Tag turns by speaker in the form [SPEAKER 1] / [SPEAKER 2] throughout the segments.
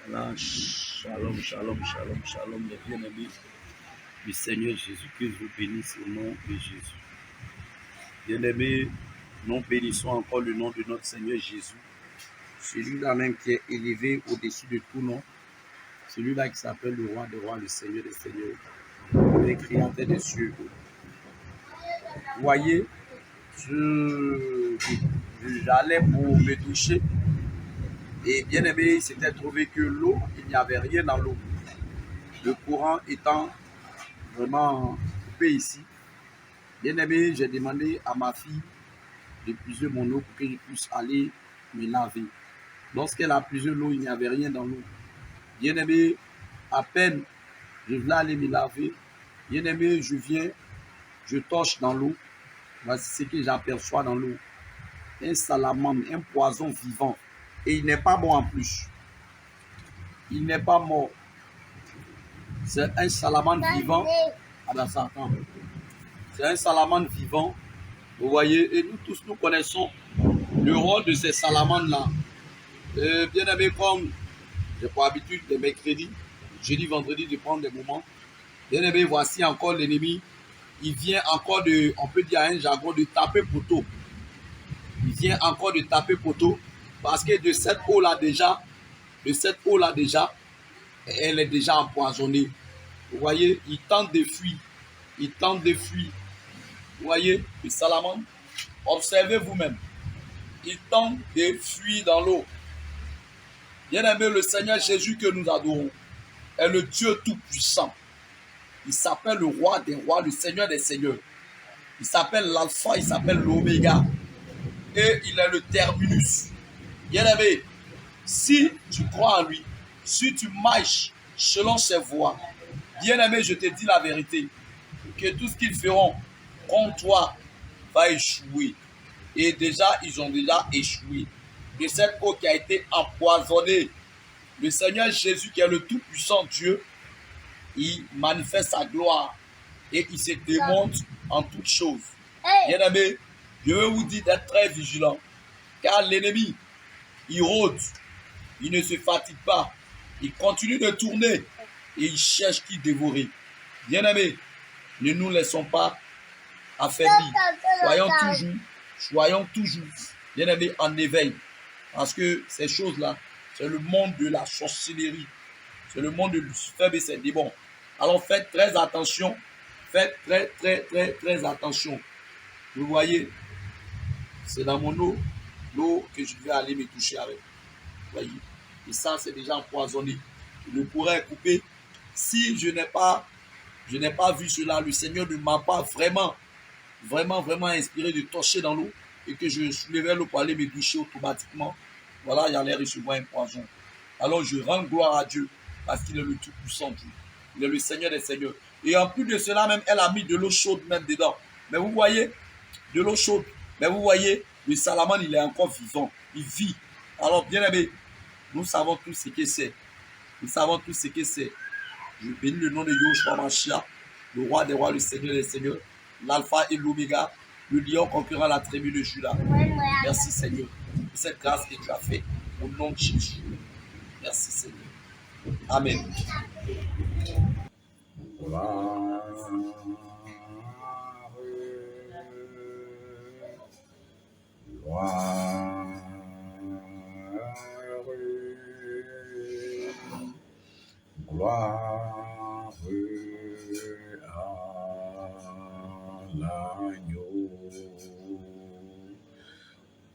[SPEAKER 1] Voilà, shalom, shalom, shalom, shalom, les bien-aimés du Seigneur Jésus, que je vous bénisse au nom de Jésus. Bien-aimés, nous bénissons encore le nom de notre Seigneur Jésus, celui-là même qui est élevé au-dessus de tout nom, celui-là qui s'appelle le roi des rois, le Seigneur des seigneurs, le créateur des cieux. Vous voyez, j'allais pour me toucher. Et bien aimé, il s'était trouvé que l'eau, il n'y avait rien dans l'eau. Le courant étant vraiment coupé ici. Bien aimé, j'ai demandé à ma fille de puiser mon eau pour que je puisse aller me laver. Lorsqu'elle a puisé l'eau, il n'y avait rien dans l'eau. Bien aimé, à peine je voulais aller me laver. Bien aimé, je viens, je torche dans l'eau. Voici ce que j'aperçois dans l'eau. Un salamandre, un poison vivant. Et il n'est pas bon en plus. Il n'est pas mort. C'est un salamandre vivant. Ah ben ça attend. C'est un salamandre vivant. Vous voyez, et nous tous, nous connaissons le rôle de ces salamandres-là. Bien aimé, comme j'ai pour habitude les mercredis, jeudi, vendredi, de prendre des moments. Bien aimé, voici encore l'ennemi. Il vient encore de, on peut dire un jargon, de taper poteau. Il vient encore de taper poteau. Parce que de cette eau-là déjà, elle est déjà empoisonnée. Vous voyez, il tente de fuir. Il tente de fuir. Vous voyez, le salamandre, observez vous-même. Il tente de fuir dans l'eau. Bien aimé, le Seigneur Jésus que nous adorons est le Dieu tout-puissant. Il s'appelle le roi des rois, le Seigneur des seigneurs. Il s'appelle l'alpha, il s'appelle l'oméga. Et il est le terminus. Bien aimé, si tu crois en lui, si tu marches selon ses voies, bien aimé, je te dis la vérité, que tout ce qu'ils feront contre toi va échouer. Et déjà, ils ont déjà échoué. De cette eau qui a été empoisonnée, le Seigneur Jésus, qui est le tout-puissant Dieu, il manifeste sa gloire et il se démontre en toutes choses. Bien aimé, je veux vous dire d'être très vigilant, car l'ennemi, il rôde, il ne se fatigue pas, il continue de tourner et il cherche qui dévorer. Bien aimé, ne nous laissons pas affaiblis. Soyons toujours, bien aimé, en éveil. Parce que ces choses-là, c'est le monde de la sorcellerie. C'est le monde de Lucifer et ses démons. Alors faites très attention. Faites très attention. Vous voyez, c'est dans mon eau, l'eau que je vais aller me toucher avec. Vous voyez. Et ça, c'est déjà empoisonné. Le courant est coupé. Si je n'ai pas vu cela, le Seigneur ne m'a pas vraiment inspiré de torcher dans l'eau et que je soulevais l'eau pour aller me doucher automatiquement. Voilà, il allait recevoir un poison. Alors je rends gloire à Dieu parce qu'il est le tout-puissant Dieu. Il est le Seigneur des seigneurs. Et en plus de cela, même, elle a mis de l'eau chaude même dedans. Mais vous voyez, de l'eau chaude. Mais vous voyez, le salamandre, il est encore vivant. Il vit. Alors, bien aimé, nous savons tout ce que c'est. Nous savons tout ce que c'est. Je bénis le nom de Yoshua Mashiach, le roi des rois, le Seigneur des seigneurs, l'alpha et l'oméga, le lion conquérant la tribu de Juda. Merci Seigneur pour cette grâce que tu as faite au nom de Jésus. Merci Seigneur. Amen.
[SPEAKER 2] Gloire, gloire, gloire à l'agneau.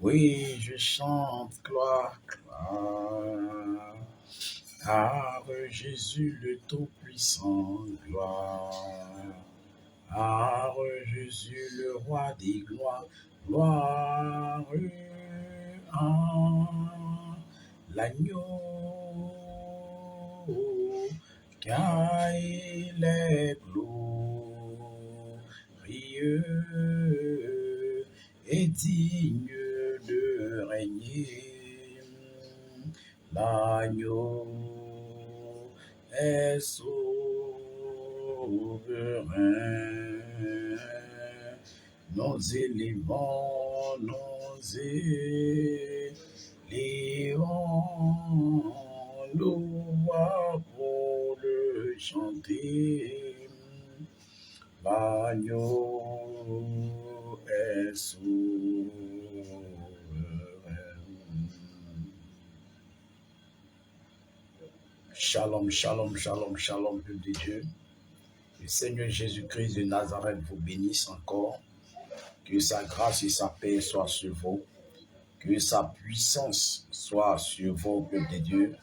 [SPEAKER 2] Oui, je chante gloire, gloire à Jésus le Tout-Puissant, gloire à Jésus le Roi des gloires, gloire à l'agneau, car il est glorieux et digne de régner. L'agneau est souverain. Nous élevons, l'agneau est souverain. Shalom, shalom, shalom, shalom, peuple de Dieu. Le Seigneur Jésus-Christ de Nazareth vous bénisse encore. Que sa grâce et sa paix soient sur vous. Que sa puissance soit sur vous, peuple de Dieu.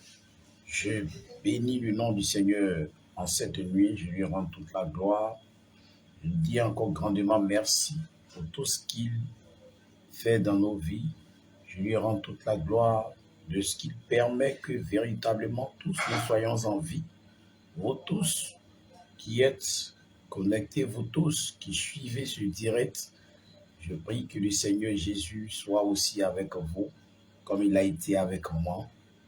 [SPEAKER 2] Je bénis le nom du Seigneur en cette nuit. Je lui rends toute la gloire. Je dis encore grandement merci pour tout ce qu'il fait dans nos vies. Je lui rends toute la gloire de ce qu'il permet que véritablement tous nous soyons en vie. Vous tous qui êtes connectés, vous tous qui suivez ce direct, je prie que le Seigneur Jésus soit aussi avec vous, comme il a été avec moi.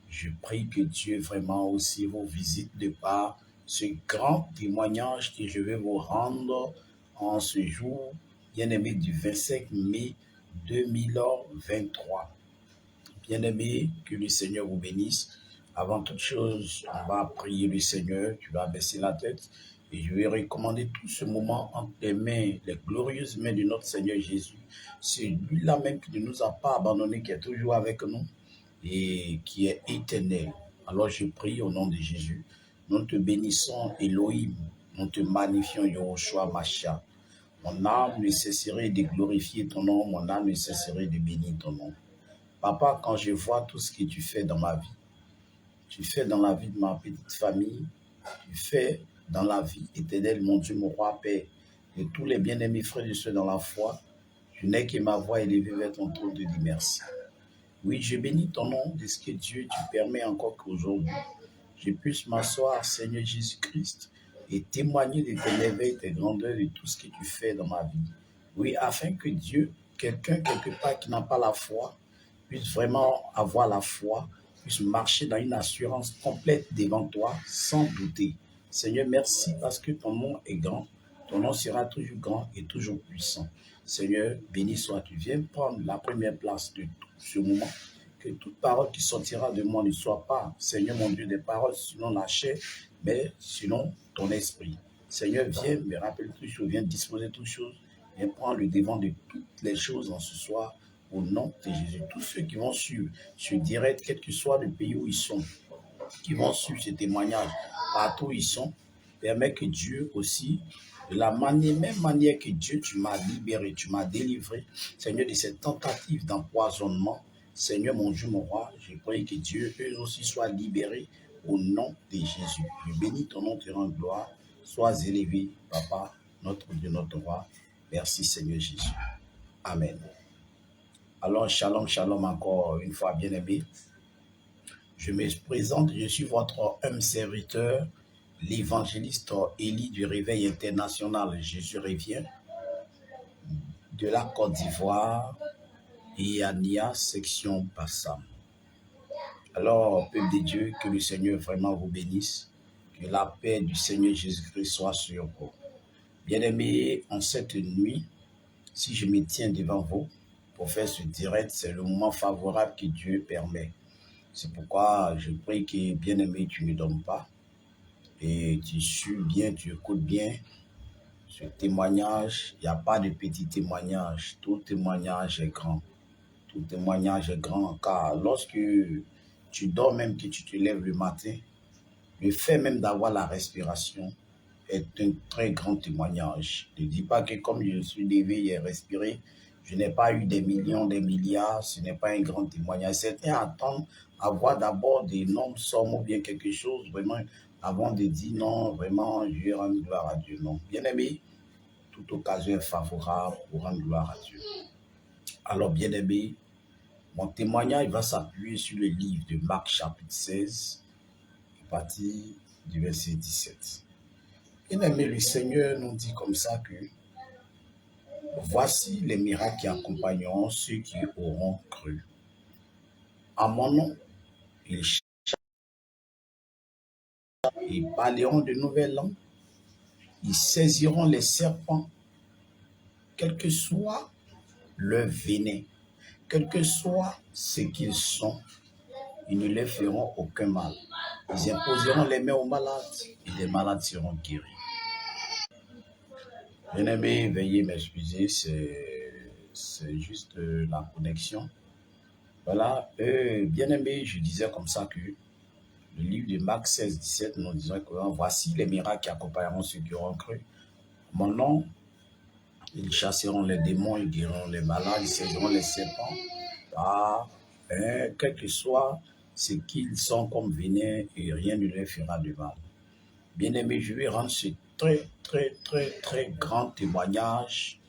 [SPEAKER 2] Je prie que Dieu vraiment aussi vous visite de par ce grand témoignage que je vais vous rendre en ce jour, bien-aimé, du 25 mai 2023. Bien-aimé, que le Seigneur vous bénisse. Avant toute chose, on va prier le Seigneur. Tu vas baisser la tête et je vais recommander tout ce moment entre les mains, les glorieuses mains de notre Seigneur Jésus. C'est lui-là même qui ne nous a pas abandonnés, qui est toujours avec nous et qui est éternel. Alors je prie au nom de Jésus. Nous te bénissons, Elohim. Nous te magnifions, Yahushua Mashiach. Mon âme ne cesserait de glorifier ton nom, mon âme ne cesserait de bénir ton nom. Papa, quand je vois tout ce que tu fais dans ma vie, tu fais dans la vie de ma petite famille, tu fais dans la vie éternelle, mon Dieu, mon roi, Père, et tous les bien-aimés frères et sœurs dans la foi, je n'ai que ma voix élevée vers ton trône de dire merci. Oui, je bénis ton nom de ce que Dieu, tu permets encore qu'aujourd'hui, je puisse m'asseoir, Seigneur Jésus-Christ, et témoigner de tes merveilles, tes grandeurs, de tout ce que tu fais dans ma vie. Oui, afin que Dieu, quelqu'un quelque part qui n'a pas la foi, puisse vraiment avoir la foi, puisse marcher dans une assurance complète devant toi, sans douter. Seigneur, merci parce que ton nom est grand, ton nom sera toujours grand et toujours puissant. Seigneur, béni sois-tu. Viens prendre la première place de tout ce moment. Que toute parole qui sortira de moi ne soit pas, Seigneur mon Dieu, des paroles selon la chair, mais selon ton esprit. Seigneur, viens me rappeler toutes choses, viens disposer toutes choses, viens prendre le devant de toutes les choses en ce soir, au nom de Jésus. Tous ceux qui vont suivre ce direct, quel que soit le pays où ils sont, qui vont suivre ce témoignage, partout où ils sont, permet que Dieu aussi, de la même manière que Dieu, tu m'as libéré, tu m'as délivré, Seigneur, de cette tentative d'empoisonnement, Seigneur, mon Dieu, mon roi, je prie que Dieu, eux aussi, soient libérés au nom de Jésus. Je bénis ton nom, te rends gloire. Sois élevé, Papa, notre Dieu, notre roi. Merci, Seigneur Jésus. Amen. Alors, shalom, shalom encore une fois, bien-aimé. Je me présente, je suis votre homme serviteur, l'évangéliste Élie du Réveil International. Jésus revient de la Côte d'Ivoire et Ania, section Bassam. Alors, peuple de Dieu, que le Seigneur vraiment vous bénisse, que la paix du Seigneur Jésus-Christ soit sur vous. Bien-aimés, en cette nuit, si je me tiens devant vous pour faire ce direct, c'est le moment favorable que Dieu permet. C'est pourquoi je prie que, bien-aimé, tu ne dormes pas et tu suis bien, tu écoutes bien ce témoignage. Il n'y a pas de petit témoignage, tout témoignage est grand. Tout témoignage est grand, car lorsque tu dors, même que tu te lèves le matin, le fait même d'avoir la respiration est un très grand témoignage. Ne dis pas que comme je suis levé et respiré, je n'ai pas eu des millions, des milliards, ce n'est pas un grand témoignage. Certains attendent avoir d'abord d'énormes sommes ou bien quelque chose, vraiment, avant de dire non, vraiment, je vais rendre gloire à Dieu. Non, bien aimé, toute occasion est favorable pour rendre gloire à Dieu. Alors, bien aimé, mon témoignage va s'appuyer sur le livre de Marc chapitre 16, à partir du verset 17. Bien aimé, le Seigneur nous dit comme ça que voici les miracles qui accompagneront ceux qui auront cru. À mon nom, ils parleront de nouvelles langues, ils saisiront les serpents, quel que soit leur venin, quel que soit ce qu'ils sont, ils ne leur feront aucun mal. Ils imposeront les mains aux malades et les malades seront guéris. Bien-aimé, veuillez m'excuser, c'est juste la connexion. Voilà, bien-aimé, je disais comme ça que le livre de Marc 16, 17 nous disons que voici les miracles qui accompagneront ceux qui auront cru. Mon nom, ils chasseront les démons, ils guériront les malades, ils saisiront les serpents. Quel que soit ce qu'ils sont comme venin, et rien ne leur fera de mal. Bien-aimé, je vais rendre ce très, très, très, très grand témoignage.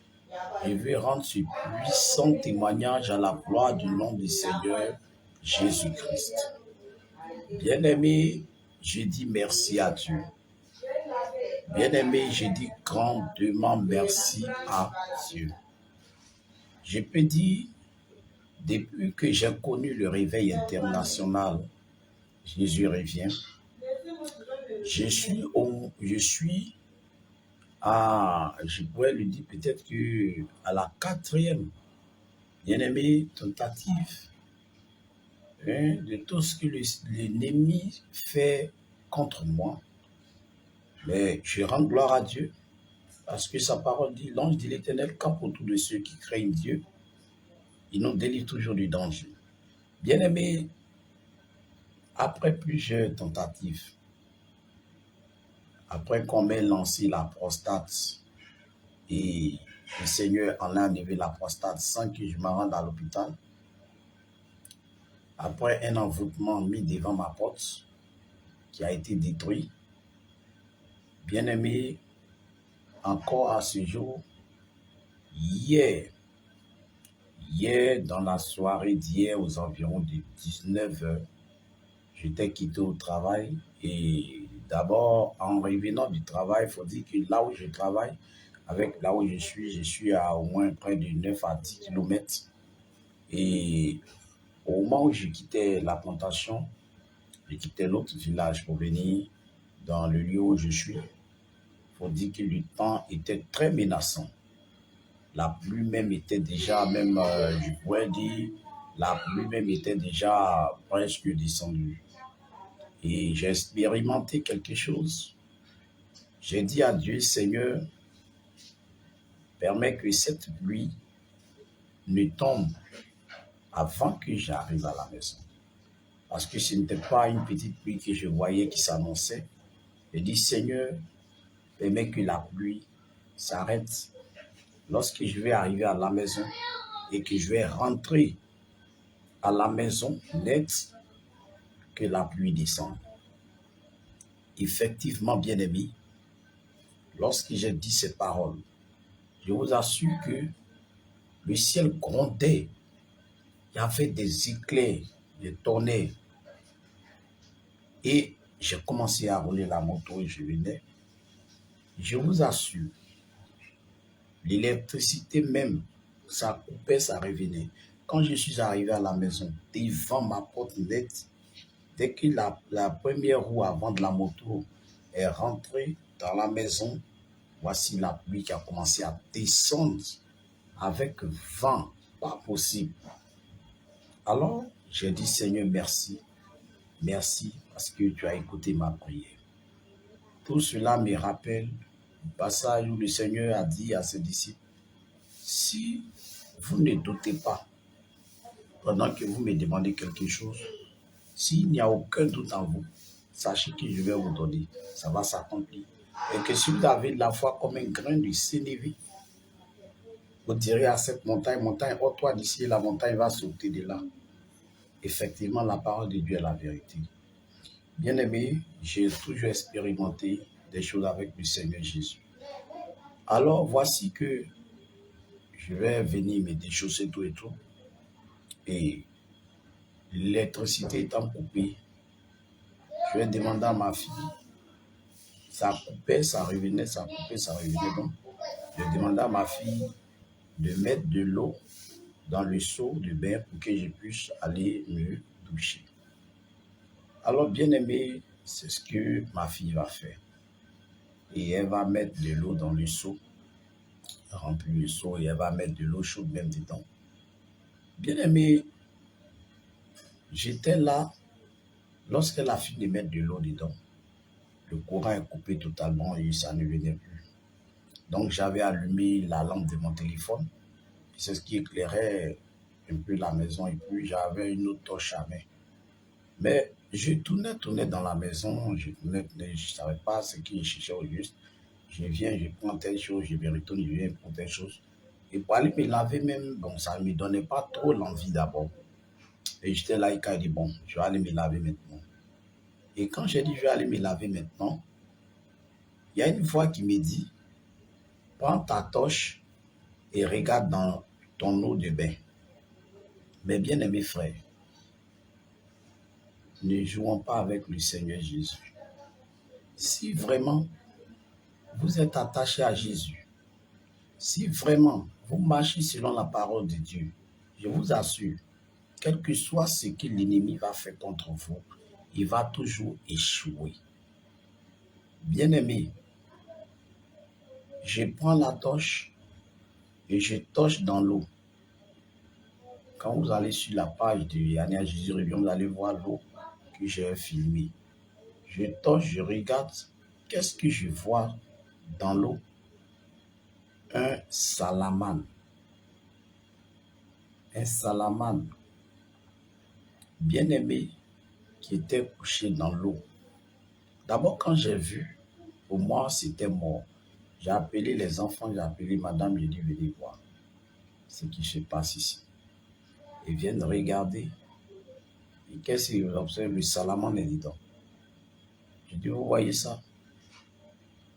[SPEAKER 2] Je vais rendre ce puissant témoignage à la gloire du nom du Seigneur Jésus-Christ. Bien-aimé, je dis merci à Dieu. Bien-aimé, je dis grandement merci à Dieu. Je peux dire, depuis que j'ai connu le réveil international, Jésus revient, je pourrais lui dire peut-être que à la 4e, bien-aimé, tentative, de tout ce que l'ennemi fait contre moi. Mais je rends gloire à Dieu, parce que sa parole dit, l'ange de l'Éternel campe autour de ceux qui craignent Dieu. Il nous délivre toujours du danger. Bien-aimé, après plusieurs tentatives, après qu'on m'ait lancé la prostate, et le Seigneur en a enlevé la prostate sans que je me rende à l'hôpital, après un envoûtement mis devant ma porte, qui a été détruit, bien-aimé, encore à ce jour, hier, dans la soirée d'hier, aux environs de 19h, j'étais quitté au travail et d'abord, en revenant du travail, il faut dire que là où je travaille, avec là où je suis à au moins près de 9 à 10 km. Et au moment où je quittais la plantation, je quittais l'autre village pour venir dans le lieu où je suis. Il faut dire que le temps était très menaçant. La pluie même était déjà, je pourrais dire, la pluie même était déjà presque descendue. Et j'ai expérimenté quelque chose. J'ai dit à Dieu, Seigneur, permets que cette pluie ne tombe avant que j'arrive à la maison. Parce que ce n'était pas une petite pluie que je voyais qui s'annonçait. J'ai dit, Seigneur, permets que la pluie s'arrête lorsque je vais arriver à la maison et que je vais rentrer à la maison net, que la pluie descende. Effectivement, bien-aimé, lorsque j'ai dit ces paroles, je vous assure que le ciel grondait. Il y avait des éclairs, des tonnerres. Et j'ai commencé à rouler la moto et je venais. Je vous assure, l'électricité même, ça coupait, ça revenait. Quand je suis arrivé à la maison, devant ma porte nette, dès que la première roue avant de la moto est rentrée dans la maison, voici la pluie qui a commencé à descendre avec vent, pas possible. Alors, j'ai dit, Seigneur, merci. Merci parce que tu as écouté ma prière. Tout cela me rappelle le passage où le Seigneur a dit à ses disciples, si vous ne doutez pas, pendant que vous me demandez quelque chose, s'il n'y a aucun doute en vous, sachez que je vais vous donner. Ça va s'accomplir. Et que si vous avez de la foi comme un grain de sénévé, vous direz à cette montagne, ôte-toi d'ici, la montagne va sauter de là. Effectivement, la parole de Dieu est la vérité. Bien-aimé, j'ai toujours expérimenté des choses avec le Seigneur Jésus. Alors, voici que je vais venir me déchausser tout et tout. Et l'électricité étant coupée, je vais demander à ma fille, ça coupait, ça revenait, ça coupait, ça revenait. Donc, je demandais à ma fille de mettre de l'eau dans le seau de bain pour que je puisse aller me doucher. Alors, bien aimé, c'est ce que ma fille va faire. Et elle va mettre de l'eau dans le seau, remplir le seau et elle va mettre de l'eau chaude même dedans. Bien aimé, j'étais là lorsqu'elle a fini de mettre de l'eau dedans. Le courant est coupé totalement et ça ne venait plus. Donc j'avais allumé la lampe de mon téléphone. C'est ce qui éclairait un peu la maison. Et puis j'avais une autre torche à main. Mais je tournais dans la maison. Je tournais, je ne savais pas ce que je cherchais au juste. Je viens, je prends telle chose, je me retourne, je viens, je prends telle chose. Et pour aller me laver même, bon, ça ne me donnait pas trop l'envie d'abord. Et j'étais là, et quand il dit, bon, je vais aller me laver maintenant. Et quand j'ai dit, je vais aller me laver maintenant, il y a une voix qui me dit, prends ta torche et regarde dans ton eau de bain. Mes bien-aimés frères, ne jouons pas avec le Seigneur Jésus. Si vraiment vous êtes attaché à Jésus, si vraiment vous marchez selon la parole de Dieu, je vous assure, quel que soit ce que l'ennemi va faire contre vous, il va toujours échouer. Bien-aimé, je prends la torche et je torche dans l'eau. Quand vous allez sur la page de Yania Jésus Revient, vous allez voir l'eau que j'ai filmée. Je torche, je regarde, qu'est-ce que je vois dans l'eau? Un salamane. Un salamane bien-aimé qui était couché dans l'eau. D'abord, quand j'ai vu, pour moi, c'était mort. J'ai appelé les enfants, j'ai appelé madame, j'ai dit, venez voir ce qui se passe ici. Ils viennent regarder. Et qu'est-ce qu'ils observent? Le salamane est dedans. J'ai dit, vous voyez ça?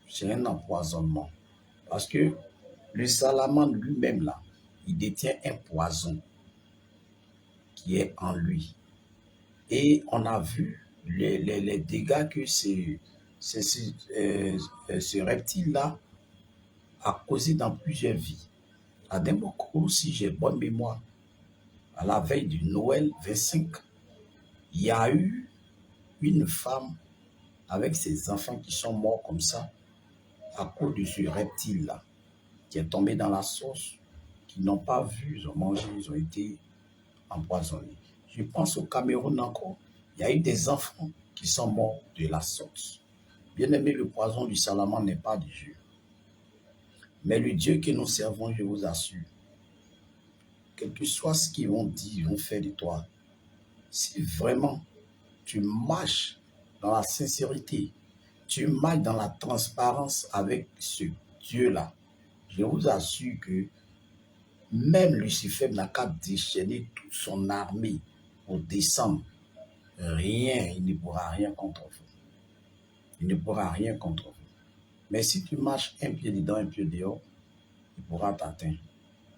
[SPEAKER 2] C'est un empoisonnement. Parce que le salamane lui-même, là, il détient un poison qui est en lui. Et on a vu les dégâts que ce reptile-là a causé dans plusieurs vies. À Demboko, si j'ai bonne mémoire, à la veille du Noël 25, il y a eu une femme avec ses enfants qui sont morts comme ça à cause de ce reptile-là qui est tombé dans la sauce, qui n'ont pas vu, ils ont mangé, ils ont été empoisonnés. Je pense au Cameroun encore, il y a eu des enfants qui sont morts de la sauce. Bien aimé, le poison du salamandre n'est pas du jeu. Mais le Dieu que nous servons, je vous assure, quel que soit ce qu'ils vont dire, ils vont faire de toi, si vraiment tu marches dans la sincérité, tu marches dans la transparence avec ce Dieu-là, je vous assure que même Lucifer n'a qu'à déchaîner toute son armée pour descendre. Rien, il ne pourra rien contre vous. Il ne pourra rien contre vous. Mais si tu marches un pied dedans, un pied dehors, il pourra t'atteindre.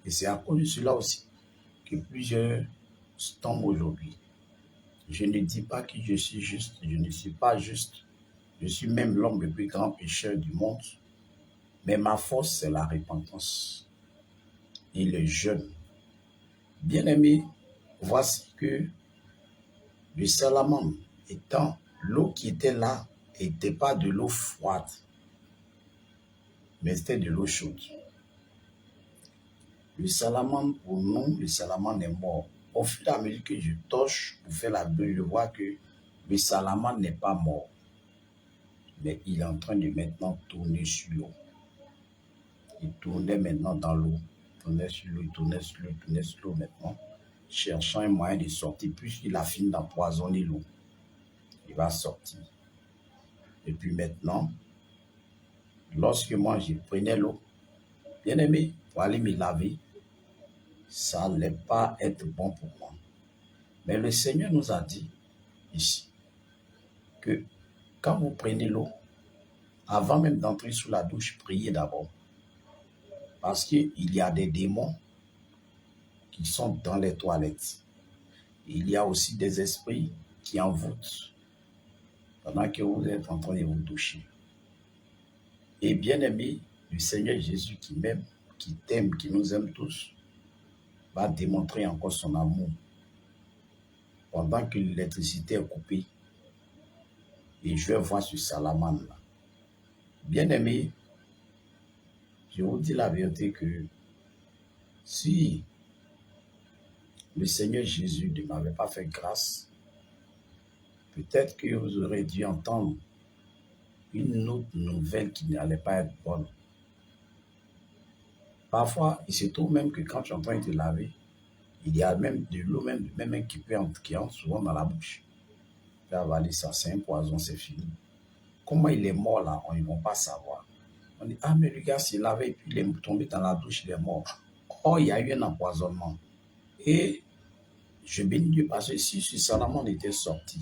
[SPEAKER 2] Et c'est à cause de cela aussi que plusieurs tombent aujourd'hui. Je ne dis pas que je suis juste, je ne suis pas juste. Je suis même l'homme le plus grand pécheur du monde. Mais ma force, c'est la repentance et le jeûne. Bien-aimé, voici que le salamandre étant l'eau qui était là n'était pas de l'eau froide, mais c'était de l'eau chaude. Le salamandre, pour nous, le salamandre est mort. Au fur et à mesure que je torche pour faire la bulle, je vois que le salamandre n'est pas mort, mais il est en train de maintenant tourner sur l'eau. Il tournait maintenant dans l'eau, il tournait sur l'eau, il tournait sur l'eau, il tournait sur l'eau maintenant, cherchant un moyen de sortir, puisqu'il a fini d'empoisonner l'eau. Il va sortir. Et puis maintenant, lorsque moi je prenais l'eau, bien aimé, pour aller me laver, ça n'allait pas être bon pour moi. Mais le Seigneur nous a dit ici que quand vous prenez l'eau, avant même d'entrer sous la douche, priez d'abord. Parce qu'il y a des démons qui sont dans les toilettes. Il y a aussi des esprits qui envoûtent pendant que vous êtes en train de vous doucher. Et bien aimé, le Seigneur Jésus qui m'aime, qui t'aime, qui nous aime tous, va démontrer encore son amour pendant que l'électricité est coupée. Et je vais voir ce salamandre-là. Bien aimé, je vous dis la vérité que si le Seigneur Jésus ne m'avait pas fait grâce, peut-être que vous aurez dû entendre une autre nouvelle qui n'allait pas être bonne. Parfois, il se trouve même que quand tu es en train de te laver, il y a même de l'eau, même qui entre souvent dans la bouche. Tu vas avaler ça, c'est un poison, c'est fini. Comment il est mort là, ils ne vont pas savoir. On dit, ah, mais le gars s'est lavé et puis il est tombé dans la douche, il est mort. Or, il y a eu un empoisonnement. Et je bénis Dieu parce que si ce salamandre était sorti,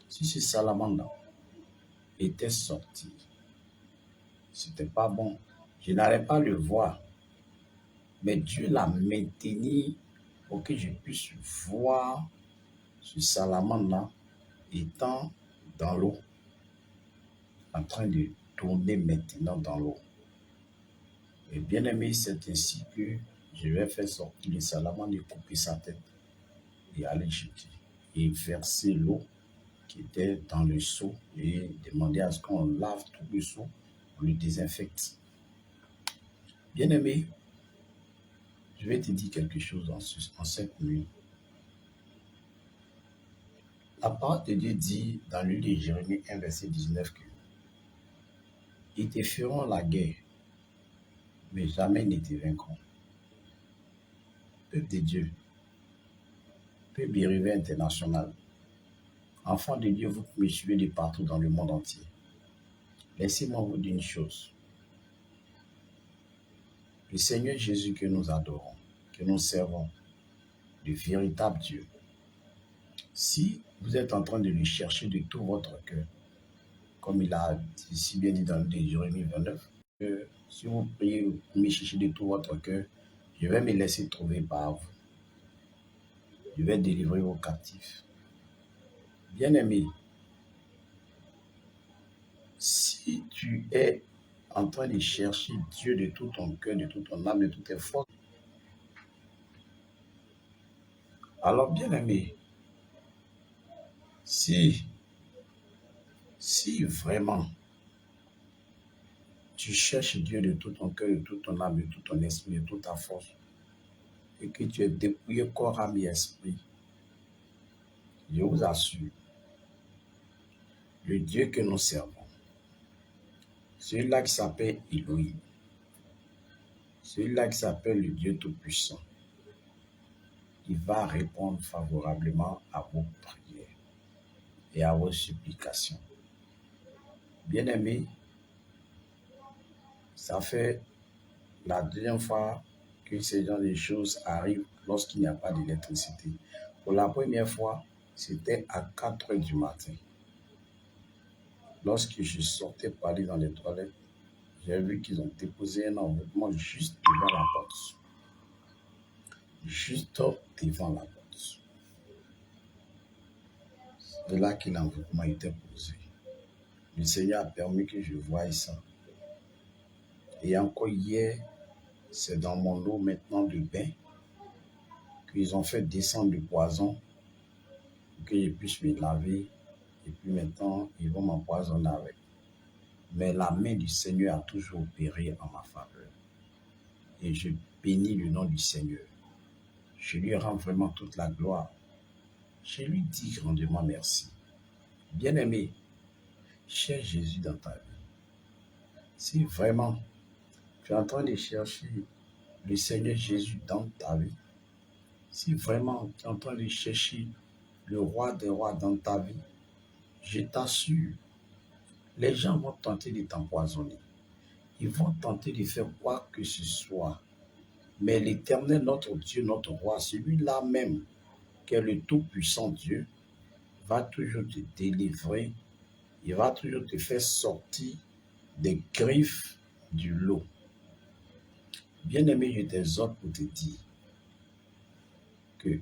[SPEAKER 2] si ce salamandre était sorti, c'était pas bon. Je n'allais pas le voir. Mais Dieu l'a maintenu pour que je puisse voir ce salamandre-là étant dans l'eau, en train de tourner maintenant dans l'eau. Et bien aimé, c'est ainsi que je vais faire sortir le salamandre et couper sa tête et aller jeter et verser l'eau qui était dans le seau et demander à ce qu'on lave tout le seau, on le désinfecte. Bien aimé, je vais te dire quelque chose en cette nuit. La parole de Dieu dit dans le livre de Jérémie 1, verset 19 que ils te feront la guerre, mais jamais ils ne te vaincront. Peuple de Dieu, peuple dérivé international, enfants de Dieu, vous me suivez de partout dans le monde entier. Laissez-moi vous dire une chose. Le Seigneur Jésus que nous adorons, que nous servons, le véritable Dieu, si vous êtes en train de le chercher de tout votre cœur, comme il a si bien dit dans le livre de Jérémie 29, que si vous priez, vous me cherchez de tout votre cœur, je vais me laisser trouver par vous. Je vais délivrer vos captifs. Bien-aimé, si tu es en train de chercher Dieu de tout ton cœur, de toute ton âme, de toutes tes forces, alors bien-aimé, si vraiment tu cherches Dieu de tout ton cœur, de toute ton âme, de tout ton esprit, de toute ta force, et que tu es dépouillé corps, âme et esprit, je vous assure, le Dieu que nous servons, celui-là qui s'appelle Elohim, celui-là qui s'appelle le Dieu Tout-Puissant, il va répondre favorablement à vos prières et à vos supplications. Bien-aimés, ça fait la deuxième fois que ce genre de choses arrivent lorsqu'il n'y a pas d'électricité. Pour la première fois, c'était à 4 heures du matin. Lorsque je sortais pour aller dans les toilettes, j'ai vu qu'ils ont déposé un enveloppement juste devant la porte. Juste devant la porte. C'est là que l'enveloppement était posé. Le Seigneur a permis que je voie ça. Et encore hier, c'est dans mon eau maintenant de bain qu'ils ont fait descendre le poison pour que je puisse me laver. Et puis maintenant, ils vont m'empoisonner avec. Mais la main du Seigneur a toujours opéré en ma faveur. Et je bénis le nom du Seigneur. Je lui rends vraiment toute la gloire. Je lui dis grandement merci. Bien-aimé, cher Jésus dans ta vie, si vraiment tu es en train de chercher le Seigneur Jésus dans ta vie, si vraiment tu es en train de chercher le roi des rois dans ta vie, je t'assure, les gens vont tenter de t'empoisonner. Ils vont tenter de faire quoi que ce soit. Mais l'Éternel, notre Dieu, notre roi, celui-là même, qui est le tout-puissant Dieu, va toujours te délivrer. Il va toujours te faire sortir des griffes du lot. Bien-aimé, je t'exhorte pour te dire que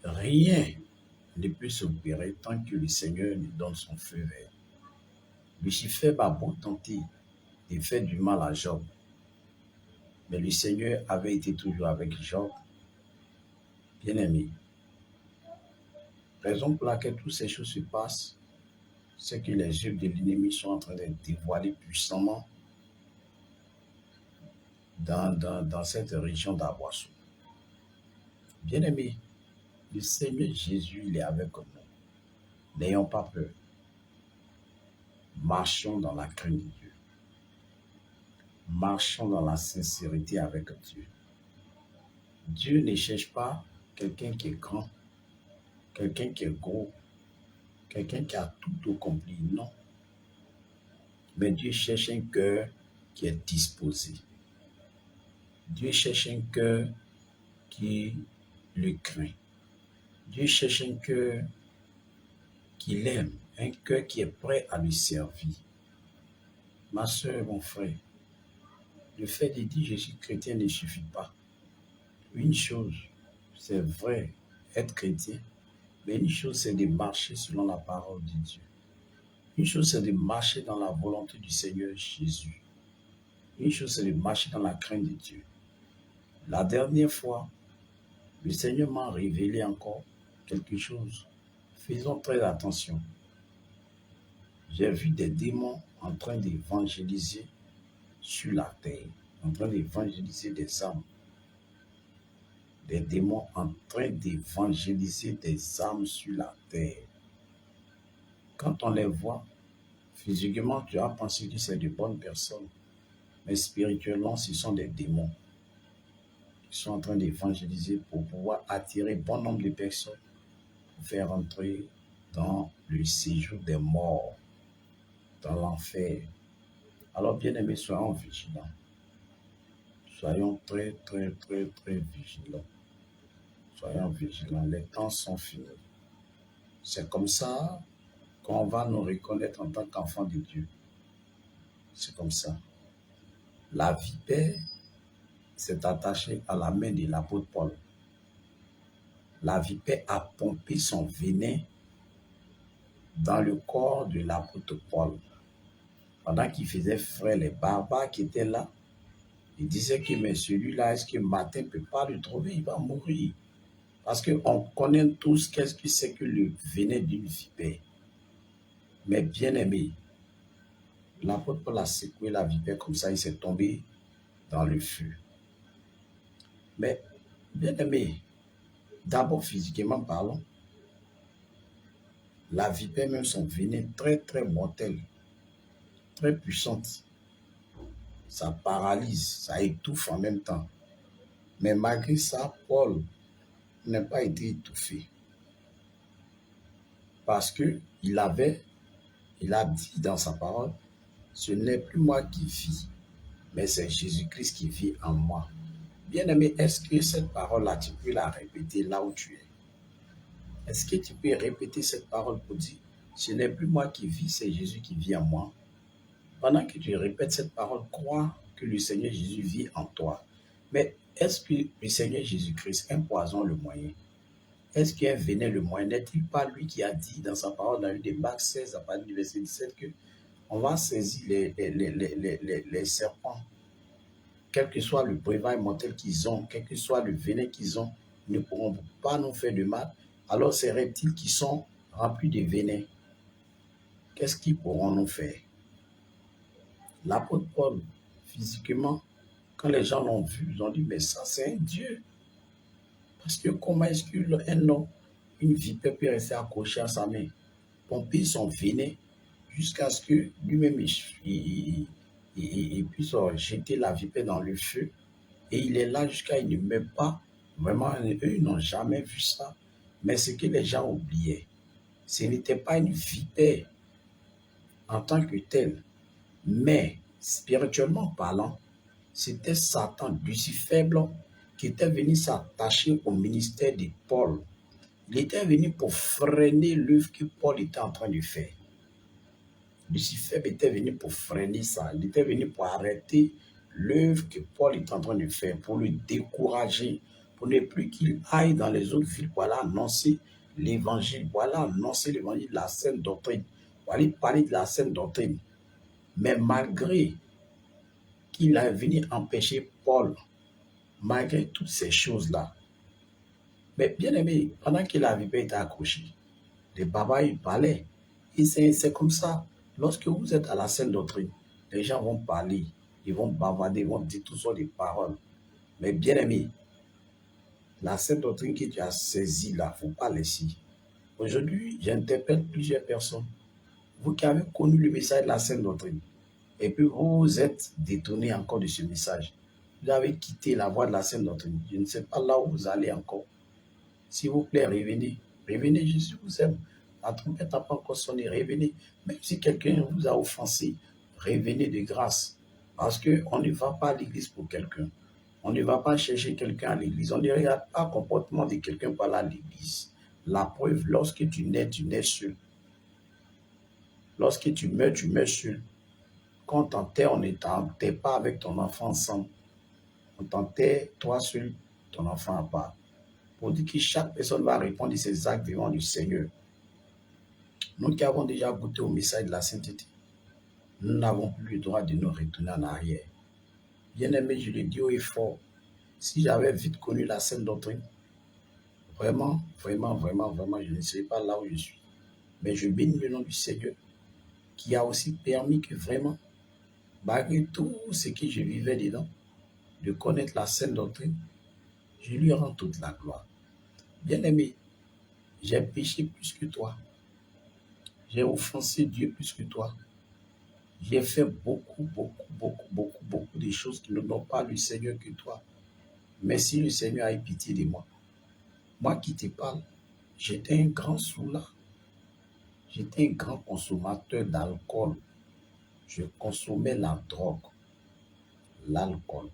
[SPEAKER 2] rien ne peut s'opérer tant que le Seigneur nous donne son feu vert. Lucifer va beau tenter de faire du mal à Job, mais le Seigneur avait été toujours avec Job. Bien-aimé, raison pour laquelle toutes ces choses se passent, c'est que les œuvres de l'ennemi sont en train d'être dévoilées puissamment dans cette région d'Aboissou. Bien-aimé, le Seigneur Jésus, il est avec nous. N'ayons pas peur. Marchons dans la crainte de Dieu. Marchons dans la sincérité avec Dieu. Dieu ne cherche pas quelqu'un qui est grand, quelqu'un qui est gros, quelqu'un qui a tout accompli. Non. Mais Dieu cherche un cœur qui est disposé. Dieu cherche un cœur qui le craint. Dieu cherche un cœur qui l'aime, un cœur qui est prêt à lui servir. Ma soeur, mon frère, le fait de dire je suis chrétien ne suffit pas. Une chose, c'est vrai, être chrétien, mais une chose, c'est de marcher selon la parole de Dieu. Une chose, c'est de marcher dans la volonté du Seigneur Jésus. Une chose, c'est de marcher dans la crainte de Dieu. La dernière fois, le Seigneur m'a révélé encore quelque chose. Faisons très attention. J'ai vu des démons en train d'évangéliser sur la terre, en train d'évangéliser des âmes. Des démons en train d'évangéliser des âmes sur la terre. Quand on les voit, physiquement, tu as pensé que c'est de bonnes personnes, mais spirituellement, ce sont des démons qui sont en train d'évangéliser pour pouvoir attirer bon nombre de personnes pour faire entrer dans le séjour des morts, dans l'enfer. Alors, bien-aimés, soyons vigilants. Soyons très, très, très, très vigilants. Soyons vigilants. Les temps sont finis. C'est comme ça qu'on va nous reconnaître en tant qu'enfants de Dieu. C'est comme ça. La vipère s'est attachée à la main de l'apôtre Paul. La vipère a pompé son venin dans le corps de l'apôtre Paul. Pendant qu'il faisait frère, les barbares qui étaient là, ils disaient que mais celui-là, est-ce que Martin ne peut pas le trouver, il va mourir. Parce qu'on connaît tous qu'est-ce que c'est que le venin d'une vipère. Mais bien aimé, l'apôtre Paul a secoué la vipère comme ça, il s'est tombé dans le feu. Mais bien aimé, d'abord physiquement parlant, la vipère même son venin très très mortel, très puissante. Ça paralyse, ça étouffe en même temps. Mais malgré ça, Paul n'a pas été étouffé. Parce qu'il a dit dans sa parole, ce n'est plus moi qui vis, mais c'est Jésus-Christ qui vit en moi. Bien-aimé, est-ce que cette parole-là, tu peux la répéter là où tu es? Est-ce que tu peux répéter cette parole pour dire, ce n'est plus moi qui vis, c'est Jésus qui vit en moi? Pendant que tu répètes cette parole, crois que le Seigneur Jésus vit en toi. Mais est-ce que le Seigneur Jésus-Christ, un poison le moyen? Est-ce qu'un venin le moyen? N'est-il pas lui qui a dit dans sa parole dans le Marc 16 à partir du verset 17 que on va saisir les serpents, quel que soit le breuvage mortel qu'ils ont, quel que soit le venin qu'ils ont, ils ne pourront pas nous faire de mal. Alors ces reptiles qui sont remplis de venin, qu'est-ce qu'ils pourront nous faire? L'apôtre Paul, physiquement, quand les gens l'ont vu, ils ont dit, mais ça c'est un Dieu. Parce que comment est-ce qu'un homme, une vipère peut rester accrochée à sa main, pomper son venin jusqu'à ce que lui-même il puisse jeter la vipère dans le feu. Et il est là jusqu'à il ne meurt pas. Vraiment, eux, ils n'ont jamais vu ça. Mais ce que les gens oubliaient, ce n'était pas une vipère en tant que telle, mais spirituellement parlant, c'était Satan, Lucifer blanc, qui était venu s'attacher au ministère de Paul. Il était venu pour freiner l'œuvre que Paul était en train de faire. Lucifer était venu pour freiner ça. Il était venu pour arrêter l'œuvre que Paul est en train de faire, pour le décourager, pour ne plus qu'il aille dans les autres villes, pour aller annoncer l'évangile, pour aller annoncer l'évangile de la sainte doctrine, pour aller parler de la sainte doctrine. Mais malgré qu'il a venu empêcher Paul, malgré toutes ces choses-là, mais bien aimé, pendant que la vipère était accrochée, les babas, ils parlaient. Et c'est comme ça. Lorsque vous êtes à la sainte doctrine, les gens vont parler, ils vont bavarder, ils vont dire toutes sortes de paroles. Mais bien aimé, la sainte doctrine que tu as saisie là, il ne faut pas laisser. Aujourd'hui, j'interpelle plusieurs personnes. Vous qui avez connu le message de la sainte doctrine, Et puis vous êtes détourné encore de ce message. Vous avez quitté la voie de la sainte doctrine. Je ne sais pas là où vous allez encore. S'il vous plaît, revenez. Revenez, Jésus vous aime. La trompette n'a pas encore sonné. Revenez. Même si quelqu'un vous a offensé, revenez de grâce. Parce qu'on ne va pas à l'église pour quelqu'un. On ne va pas chercher quelqu'un à l'église. On ne regarde pas le comportement de quelqu'un par là à l'église. La preuve, lorsque tu nais seul. Lorsque tu meurs seul. Quand on t'enterre, on ne t'enterre pas avec ton enfant ensemble. On t'enterre, toi seul, ton enfant à part. Pour dire que chaque personne va répondre de ses actes vivants du Seigneur. Nous qui avons déjà goûté au message de la sainteté, nous n'avons plus le droit de nous retourner en arrière. Bien-aimé, je le dis haut et fort, si j'avais vite connu la sainte doctrine, vraiment, je ne serais pas là où je suis. Mais je bénis le nom du Seigneur qui a aussi permis que vraiment, malgré tout ce que je vivais dedans, de connaître la sainte doctrine, je lui rends toute la gloire. Bien-aimé, j'ai péché plus que toi. J'ai offensé Dieu plus que toi. J'ai fait beaucoup de choses qui ne n'ont pas le Seigneur que toi. Mais si le Seigneur a eu pitié de moi, moi qui te parle, j'étais un grand soulard. J'étais un grand consommateur d'alcool. Je consommais la drogue, l'alcool,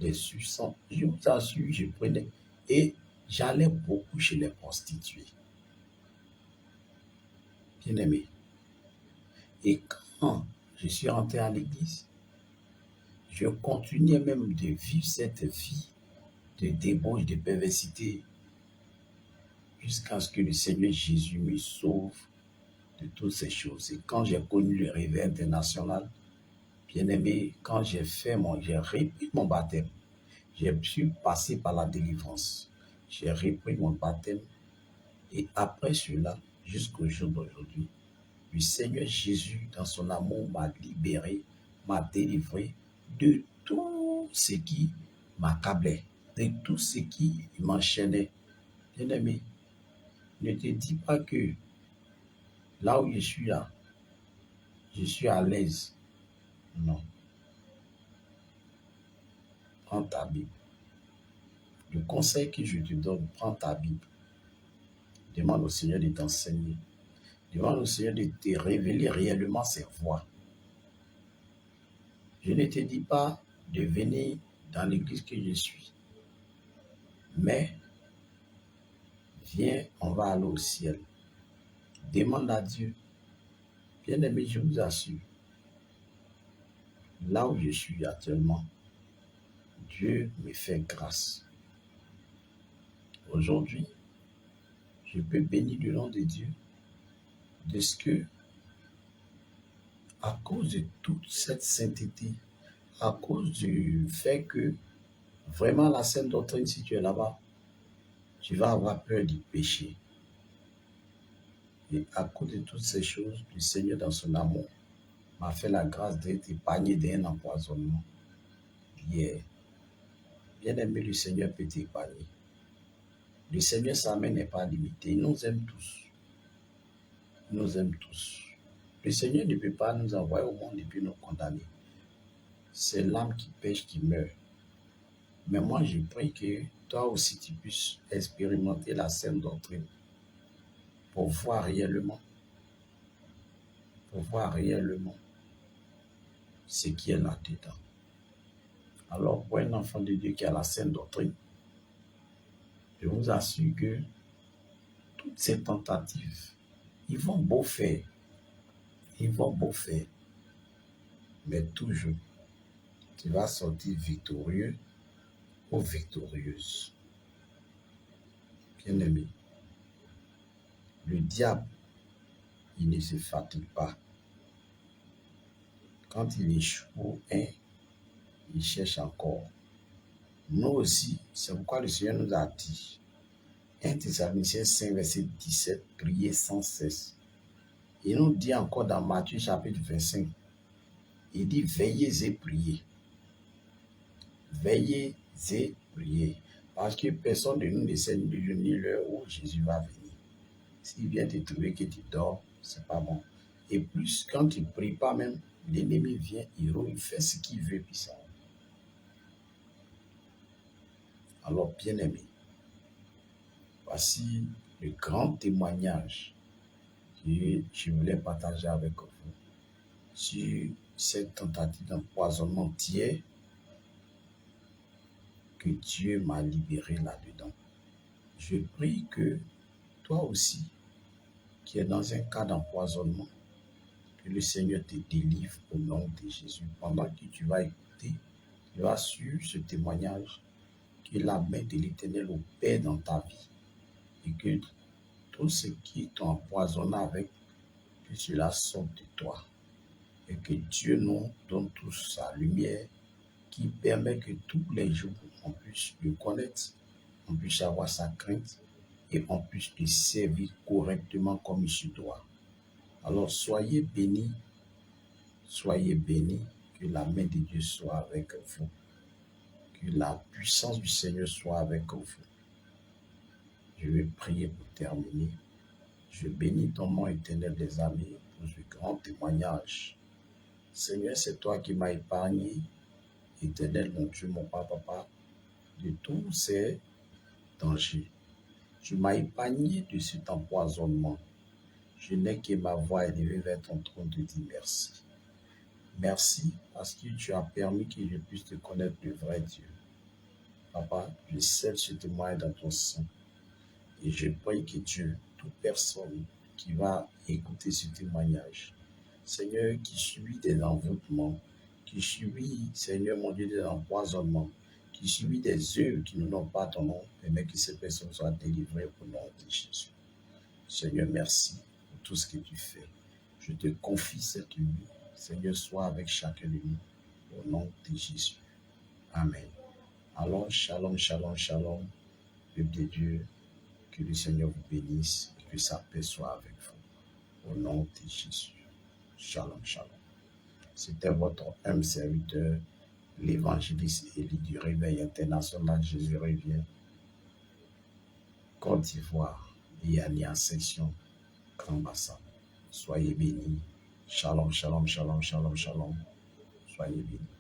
[SPEAKER 2] des substances. Je vous assure, je prenais. Et j'allais beaucoup chez les prostituées. Bien aimé. Et quand je suis rentré à l'église, je continuais même de vivre cette vie de débauche, de perversité, jusqu'à ce que le Seigneur Jésus me sauve de toutes ces choses. Et quand j'ai connu le réveil international, bien aimé, quand j'ai repris mon baptême, je suis passé par la délivrance. J'ai repris mon baptême et après cela, jusqu'au jour d'aujourd'hui, le Seigneur Jésus, dans son amour, m'a libéré, m'a délivré de tout ce qui m'accablait, de tout ce qui m'enchaînait. Bien-aimé, ne te dis pas que là où je suis là, je suis à l'aise. Non. Prends ta Bible. Le conseil que je te donne, prends ta Bible. Demande au Seigneur de t'enseigner. Demande au Seigneur de te révéler réellement ses voies. Je ne te dis pas de venir dans l'église que je suis. Mais, viens, on va aller au ciel. Demande à Dieu. Bien-aimé, je vous assure, là où je suis actuellement, Dieu me fait grâce. Aujourd'hui, je peux bénir le nom de Dieu de ce que, à cause de toute cette sainteté, à cause du fait que vraiment la sainte doctrine, si tu es là-bas, tu vas avoir peur du péché. Et à cause de toutes ces choses, le Seigneur dans son amour m'a fait la grâce d'être épargné d'un empoisonnement hier. Bien aimé, le Seigneur peut t'épargner. Le Seigneur, sa main n'est pas limitée. Il nous aime tous. Il nous aime tous. Le Seigneur ne peut pas nous envoyer au monde et puis nous condamner. C'est l'âme qui pêche qui meurt. Mais moi, je prie que toi aussi, tu puisses expérimenter la sainte doctrine pour voir réellement ce qui est là-dedans. Alors, pour un enfant de Dieu qui a la sainte doctrine, je vous assure que toutes ces tentatives, ils vont beau faire, mais toujours, tu vas sortir victorieux ou victorieuse. Bien-aimé, le diable, il ne se fatigue pas. Quand il échoue il cherche encore. Nous aussi, c'est pourquoi le Seigneur nous a dit, 1 Thessaloniciens 5, verset 17, priez sans cesse. Il nous dit encore dans Matthieu chapitre 25, il dit veillez et priez. Veillez et priez. Parce que personne de nous ne sait ni le jour ni l'heure où Jésus va venir. S'il vient te trouver que tu dors, c'est pas bon. Et plus, quand tu ne pries pas même, l'ennemi vient, il fait ce qu'il veut, puis ça. Alors, bien-aimé, voici le grand témoignage que je voulais partager avec vous sur cette tentative d'empoisonnement tiers que Dieu m'a libéré là-dedans. Je prie que toi aussi, qui es dans un cas d'empoisonnement, que le Seigneur te délivre au nom de Jésus. Pendant que tu vas écouter, tu vas suivre ce témoignage, que la main de l'Éternel opère dans ta vie et que tout ce qui t'a empoisonné avec, que cela sorte de toi. Et que Dieu nous donne tous sa lumière qui permet que tous les jours on puisse le connaître, on puisse avoir sa crainte et on puisse le servir correctement comme il se doit. Alors soyez bénis, que la main de Dieu soit avec vous, que la puissance du Seigneur soit avec vous. Je vais prier pour terminer. Je bénis ton nom éternel des amis pour ce grand témoignage. Seigneur, c'est toi qui m'as épargné, éternel mon Dieu, mon papa, de tous ces dangers. Tu m'as épargné de cet empoisonnement. Je n'ai que ma voix élevée vers ton trône de dire merci. Merci parce que tu as permis que je puisse te connaître le vrai Dieu. Papa, je scelle ce témoignage dans ton sang. Et je prie que Dieu, toute personne qui va écouter ce témoignage, Seigneur, qui subit des envoûtements, qui subit, Seigneur mon Dieu, des empoisonnements, qui subit des œuvres qui ne n'ont pas ton nom, permet que ces personnes soient délivrées au nom de Jésus. Seigneur, merci pour tout ce que tu fais. Je te confie cette nuit. Seigneur, sois avec chacun de nous, au nom de Jésus. Amen. Alors, shalom, shalom, shalom, peuple de Dieu, que le Seigneur vous bénisse et que sa paix soit avec vous. Au nom de Jésus. Shalom, shalom. C'était votre humble serviteur, l'évangéliste Élie du Réveil International. Jésus revient. Côte d'Ivoire et Alliance section Grand Bassin. Soyez bénis. Shalom, shalom, shalom, shalom, shalom. Soyez bénis.